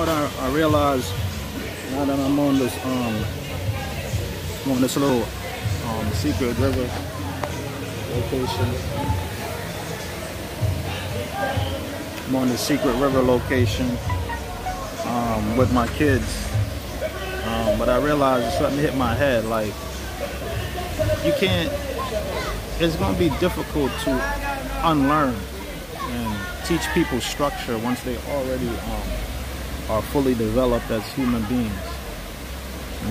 know what I realized now that I'm on this little secret river location. I'm on the secret river location with my kids. But I realized something hit my head, like you can't, it's going to be difficult to unlearn and teach people structure once they already are fully developed as human beings.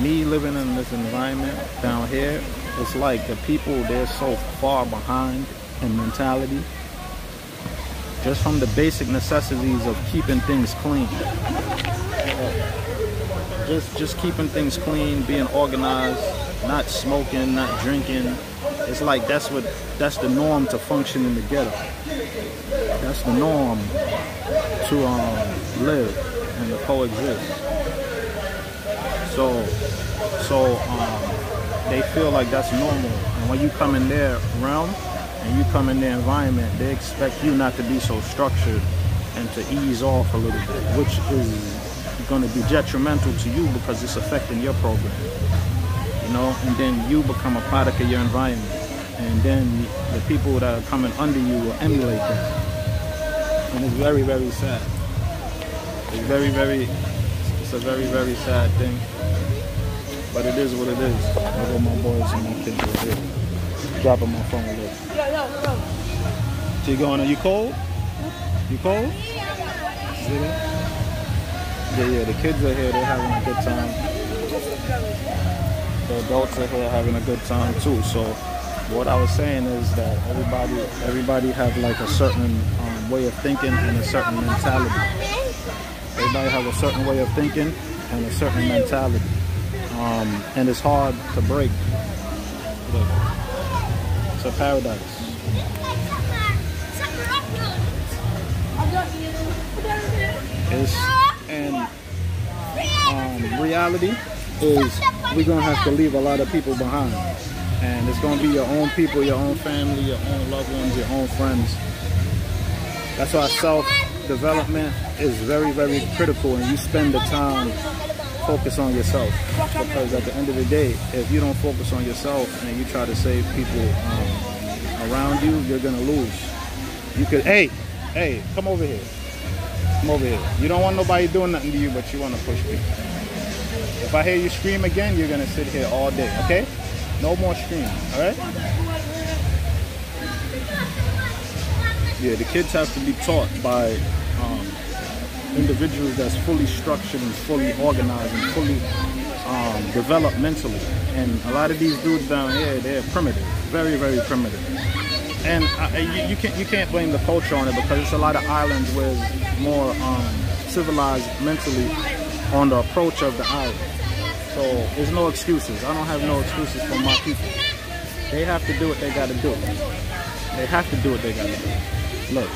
Me living in this environment down here, it's like the people, they're so far behind in mentality, just from the basic necessities of keeping things clean. Just keeping things clean, being organized, not smoking, not drinking. It's like that's the norm to function in the ghetto. That's the norm to live and to coexist. So they feel like that's normal. And when you come in their realm and you come in their environment, they expect you not to be so structured and to ease off a little bit, which is going to be detrimental to you because it's affecting your program, you know. And then you become a product of your environment, and then the people that are coming under you will emulate that. And it's very, very sad. It's a very, very sad thing, but it is what it is. I got my boys and my kids right here dropping my phone a little. So you going? Are you cold? You cold? See that? Yeah, the kids are here, they're having a good time. The adults are here having a good time too. So what I was saying is that everybody have like a certain way of thinking and a certain mentality. Everybody have a certain way of thinking and a certain mentality. And it's hard to break. Look, it's a paradise. And reality is we're going to have to leave a lot of people behind. And it's going to be your own people, your own family, your own loved ones, your own friends. That's why self-development is very, very critical, and you spend the time focus on yourself. Because at the end of the day, if you don't focus on yourself and you try to save people around you, you're going to lose. You could, hey, come over here. Come over here. You don't want nobody doing nothing to you, but you want to push people. If I hear you scream again, you're going to sit here all day, okay? No more screaming, all right? Yeah, the kids have to be taught by individuals that's fully structured and fully organized and fully developed mentally. And a lot of these dudes down here, they're primitive, very, very primitive. And you can't blame the culture on it, because it's a lot of islands where it's more civilized mentally on the approach of the island. So there's no excuses. I don't have no excuses for my people. They have to do what they got to do. They have to do what they got to do. Look.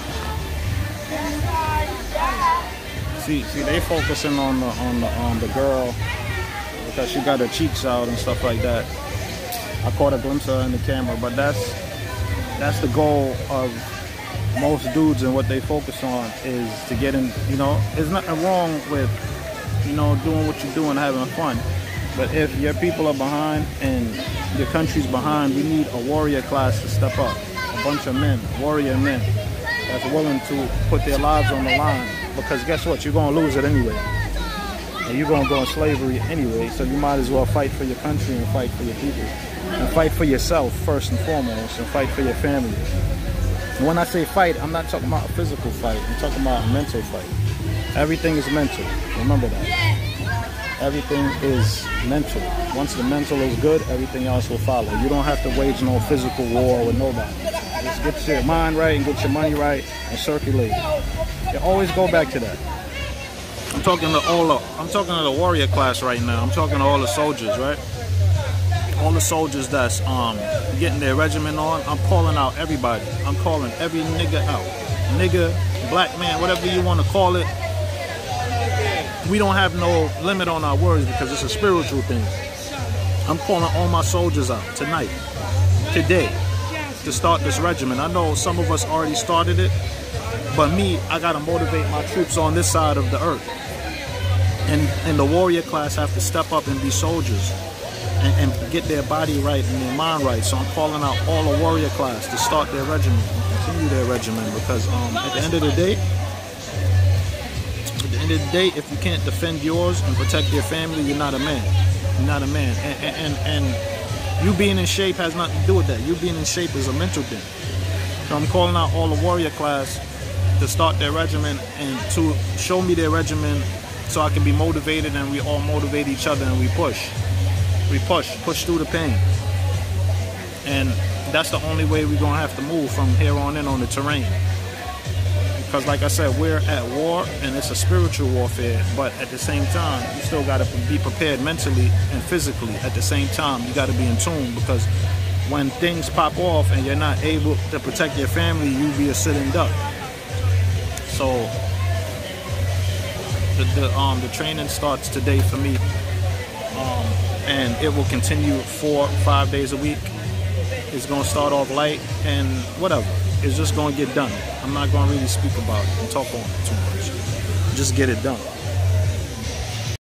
See, they focusing on the girl because she got her cheeks out and stuff like that. I caught a glimpse of her in the camera, but that's the goal of most dudes, and what they focus on is to get in, you know. There's nothing wrong with, you know, doing what you're doing, having fun. But if your people are behind and your country's behind, we need a warrior class to step up. A bunch of men, warrior men, that's willing to put their lives on the line. Because guess what? You're going to lose it anyway. And you're going to go in slavery anyway. So you might as well fight for your country and fight for your people. And fight for yourself first and foremost, and fight for your family. And when I say fight, I'm not talking about a physical fight. I'm talking about a mental fight. Everything is mental. Remember that. Everything is mental. Once the mental is good, everything else will follow. You don't have to wage no physical war with nobody. Just get your mind right and get your money right and circulate. You always go back to that. I'm talking to the warrior class right now. I'm talking to all the soldiers, right? All the soldiers that's getting their regiment on. I'm calling out everybody. I'm calling every nigga out. Nigga, black man, whatever you want to call it. We don't have no limit on our words because it's a spiritual thing. I'm calling all my soldiers out tonight, today, to start this regiment. I know some of us already started it, but me, I gotta motivate my troops on this side of the earth. And the warrior class have to step up and be soldiers and get their body right and their mind right. So I'm calling out all the warrior class to start their regimen and continue their regimen, because at the end of the day, if you can't defend yours and protect your family, you're not a man. You're not a man. And you being in shape has nothing to do with that. You being in shape is a mental thing. So I'm calling out all the warrior class to start their regimen and to show me their regimen, so I can be motivated and we all motivate each other and we push. We push through the pain. And that's the only way we're going to have to move from here on in on the terrain. Because like I said, we're at war and it's a spiritual warfare, but at the same time, you still got to be prepared mentally and physically. At the same time, you got to be in tune, because when things pop off and you're not able to protect your family, you be a sitting duck. So the training starts today for me, and it will continue 4 or 5 days a week. It's going to start off light and whatever. It's just going to get done. I'm not going to really speak about it and talk on it too much. Just get it done.